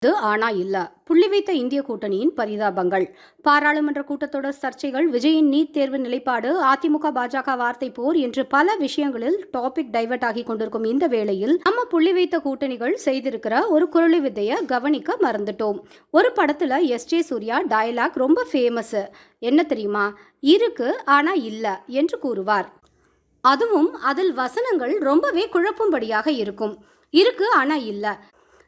ஆனா இல்ல புள்ளி வைத்த இந்திய கூட்டணியின் பரிதாபங்கள். பாராளுமன்ற கூட்டத்தொடர் சர்ச்சைகள், விஜயின் நீட் தேர்வு நிலைப்பாடு, அதிமுக பாஜக வார்த்தை போர் என்று பல விஷயங்களில் டாபிக் டைவர்ட் ஆகி கொண்டிருக்கும் இந்த வேளையில் நம்ம புள்ளி வைத்த கூட்டணிகள் செய்திருக்கிற ஒரு குரலி வித்தைய கவனிக்க மறந்துட்டோம். ஒரு படத்துல எஸ்.ஜே. சூர்யா டயலாக் ரொம்ப ஃபேமஸ். என்ன தெரியுமா? இருக்கு ஆனா இல்ல என்று கூறுவார். அதுவும் அதில் வசனங்கள் ரொம்பவே குழப்பும்படியாக இருக்கும். இருக்கு ஆனா இல்ல,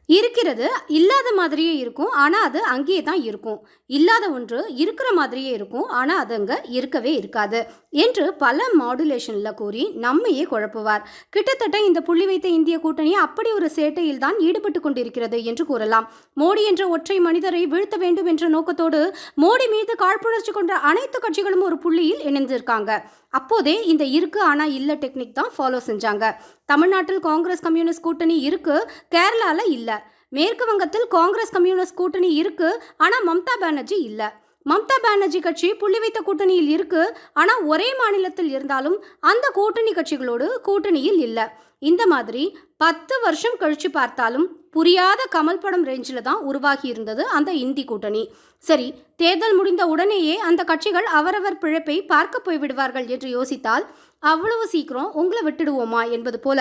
இருக்கிறது இல்லாத மாதிரியே இருக்கும், ஆனால் அது அங்கேயே தான் இருக்கும். இல்லாத ஒன்று இருக்கிற மாதிரியே இருக்கும், ஆனால் அது அங்கே இருக்கவே இருக்காது என்று பல மாடுலேஷனில் கூறி நம்மையே குழப்புவார். கிட்டத்தட்ட இந்த புள்ளி வைத்த இந்திய கூட்டணி அப்படி ஒரு சேட்டையில் தான் ஈடுபட்டு கொண்டிருக்கிறது என்று கூறலாம். மோடி என்ற ஒற்றை மனிதரை வீழ்த்த வேண்டும் என்ற நோக்கத்தோடு மோடி மீது காழ்ப்புணர்ச்சி கொண்ட அனைத்து கட்சிகளும் ஒரு புள்ளியில் இணைந்திருக்காங்க. அப்போதே இந்த இருக்கு ஆனா இல்ல டெக்னிக் தான் ஃபாலோ செஞ்சாங்க. தமிழ்நாட்டில் காங்கிரஸ் கம்யூனிஸ்ட் கூட்டணி இருக்கு, கேரளால இல்ல. மேற்கு வங்கத்தில் காங்கிரஸ் கம்யூனிஸ்ட் கூட்டணி இருக்கு, ஆனா மம்தா பானர்ஜி இல்ல. மம்தா பானர்ஜி கட்சி புள்ளி வைத்த கூட்டணியில் இருக்கு, ஆனா ஒரே மாநிலத்தில் இருந்தாலும் அந்த கூட்டணி கட்சிகளோடு கூட்டணியில் இல்ல. இந்த மாதிரி 10 வருஷம் கழிச்சு பார்த்தாலும் புரியாத கமல் படம் ரேஞ்சில் தான் உருவாகி இருந்தது அந்த இந்தி கூட்டணி. சரி, தேர்தல் முடிந்த உடனேயே அந்த கட்சிகள் அவரவர் பிழைப்பை பார்க்க போய்விடுவார்கள் என்று யோசித்தால் அவ்வளவு சீக்கிரம் உங்களை விட்டுடுவோமா என்பது போல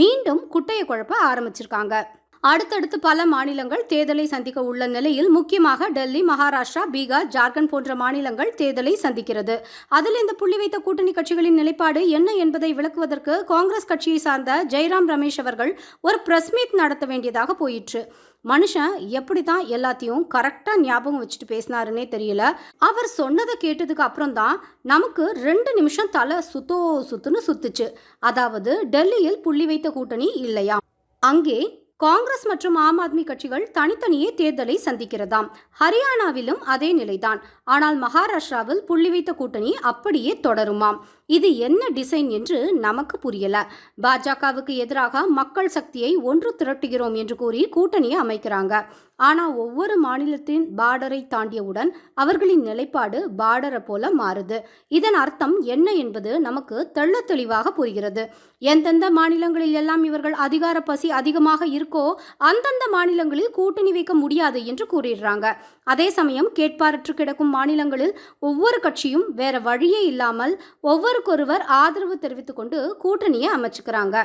மீண்டும் குட்டையை குழப்ப ஆரம்பிச்சிருக்காங்க. அடுத்தடுத்து பல மாநிலங்கள் தேர்தலை சந்திக்க உள்ள நிலையில் முக்கியமாக டெல்லி, மகாராஷ்டிரா, பீகார், ஜார்க்கண்ட் போன்ற மாநிலங்கள் தேர்தலை சந்திக்கிறது. அதில் இந்த புள்ளி வைத்த கூட்டணி கட்சிகளின் நிலைப்பாடு என்ன என்பதை விளக்குவதற்கு காங்கிரஸ் கட்சியை சார்ந்த ஜெய்ராம் ரமேஷ் அவர்கள் ஒரு பிரஸ் மீட் நடத்த வேண்டியதாக போயிற்று. மனுஷன் எப்படி தான் எல்லாத்தையும் கரெக்டாக ஞாபகம் வச்சுட்டு பேசினாருன்னே தெரியல. அவர் சொன்னதை கேட்டதுக்கு அப்புறம் தான் நமக்கு 2 நிமிஷம் தலை சுத்துன்னு சுத்துச்சு. அதாவது டெல்லியில் புள்ளி வைத்த கூட்டணி இல்லையா, அங்கே காங்கிரஸ் மற்றும் ஆம் ஆத்மி கட்சிகள் தனித்தனியே தேர்தலை சந்திக்கிறதாம். ஹரியானாவிலும் அதே நிலைதான். ஆனால் மகாராஷ்டிராவில் புள்ளி வைத்த கூட்டணி அப்படியே தொடருமாம். இது என்ன டிசைன் என்று நமக்கு புரியல. பாஜகவுக்கு எதிராக மக்கள் சக்தியை ஒன்று திரட்டுகிறோம் என்று கூறி கூட்டணியை அமைக்கிறாங்க. ஆனால் ஒவ்வொரு மாநிலத்தின் பார்டரை தாண்டியவுடன் அவர்களின் நிலைப்பாடு பார்டரை போல மாறுது. இதன் அர்த்தம் என்ன என்பது நமக்கு தெள்ள தெளிவாக புரிகிறது. எந்தெந்த மாநிலங்களில் எல்லாம் இவர்கள் அதிகார பசி அதிகமாக இருக்கோ அந்தந்த மாநிலங்களில் கூட்டணி வைக்க முடியாது என்று கூறிடுறாங்க. அதே சமயம் கேட்பாரற்று கிடக்கும் மாநிலங்களில் ஒவ்வொரு கட்சியும் வேற வழியே இல்லாமல் ஒவ்வொருக்கொருவர் ஆதரவு தெரிவித்துக் கொண்டு கூட்டணியை அமைச்சுக்கிறாங்க.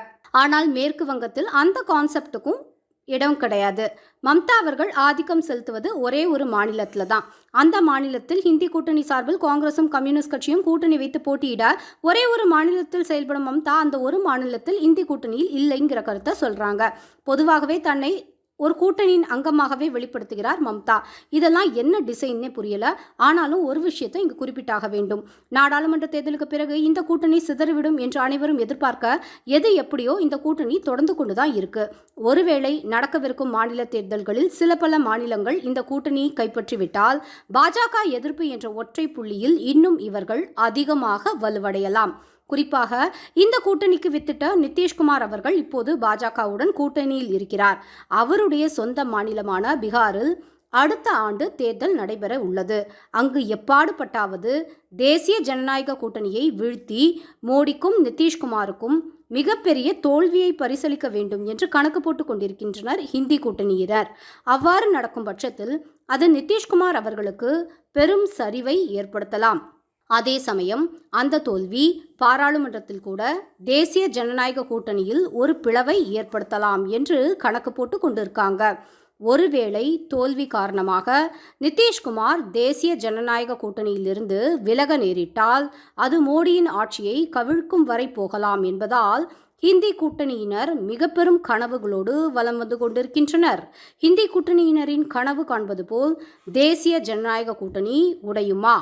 ஆனால் மேற்கு வங்கத்தில் அந்த கான்செப்டுக்கும் இடம் கிடையாது. மம்தா அவர்கள் ஆதிக்கம் செலுத்துவது ஒரே ஒரு மாநிலத்தில் தான். அந்த மாநிலத்தில் ஹிந்தி கூட்டணி சார்பில் காங்கிரசும் கம்யூனிஸ்ட் கட்சியும் கூட்டணி வைத்து போட்டியிட ஒரே ஒரு மாநிலத்தில் செயல்படும் மம்தா அந்த ஒரு மாநிலத்தில் இந்தி கூட்டணியில் இல்லைங்கிற கருத்தை சொல்றாங்க. பொதுவாகவே தன்னை ஒரு கூட்டணியின் அங்கமாகவே வெளிப்படுத்துகிறார் மம்தா. இதெல்லாம் என்ன டிசைன்னே புரியல. ஆனாலும் ஒரு விஷயத்தை இங்கு குறிப்பிட்டாக வேண்டும். நாடாளுமன்ற தேர்தலுக்கு பிறகு இந்த கூட்டணி சிதறிவிடும் என்று அனைவரும் எதிர்பார்க்க எது எப்படியோ இந்த கூட்டணி தொடர்ந்து கொண்டுதான் இருக்கு. ஒருவேளை நடக்கவிருக்கும் மாநில தேர்தல்களில் சில பல மாநிலங்கள் இந்த கூட்டணியை கைப்பற்றிவிட்டால் பாஜக எதிர்ப்பு என்ற ஒற்றை புள்ளியில் இன்னும் இவர்கள் அதிகமாக வலுவடையலாம். குறிப்பாக இந்த கூட்டணிக்கு வித்திட்ட நிதிஷ்குமார் அவர்கள் இப்போது பாஜகவுடன் கூட்டணியில் இருக்கிறார். அவருடைய சொந்த மாநிலமான பீகாரில் அடுத்த ஆண்டு தேர்தல் நடைபெற உள்ளது. அங்கு எப்பாடுபட்டாவது தேசிய ஜனநாயக கூட்டணியை வீழ்த்தி மோடிக்கும் நிதிஷ்குமாருக்கும் மிகப்பெரிய தோல்வியை பரிசளிக்க வேண்டும் என்று கணக்கு போட்டு கொண்டிருக்கின்றனர் ஹிந்தி கூட்டணியினர். அவ்வாறு நடக்கும் பட்சத்தில் அது நிதிஷ்குமார் அவர்களுக்கு பெரும் சரிவை ஏற்படுத்தலாம். அதே சமயம் அந்த தோல்வி பாராளுமன்றத்தில் கூட தேசிய ஜனநாயக கூட்டணியில் ஒரு பிளவை ஏற்படுத்தலாம் என்று கணக்கு போட்டு கொண்டிருக்காங்க. ஒருவேளை தோல்வி காரணமாக நிதிஷ்குமார் தேசிய ஜனநாயக கூட்டணியிலிருந்து விலக நேரிட்டால் அது மோடியின் ஆட்சியை கவிழ்க்கும் வரை போகலாம் என்பதால் ஹிந்தி கூட்டணியினர் மிக பெரும் கனவுகளோடு வலம் வந்து கொண்டிருக்கின்றனர். ஹிந்தி கூட்டணியினரின் கனவு காண்பது போல் தேசிய ஜனநாயக கூட்டணி உடையுமா,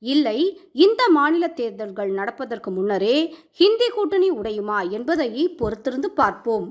இல்லை இந்த மாநில தேர்தல்கள் நடப்பதற்கு முன்னரே ஹிந்தி கூட்டணி உடையுமா என்பதை பொறுத்திருந்து பார்ப்போம்.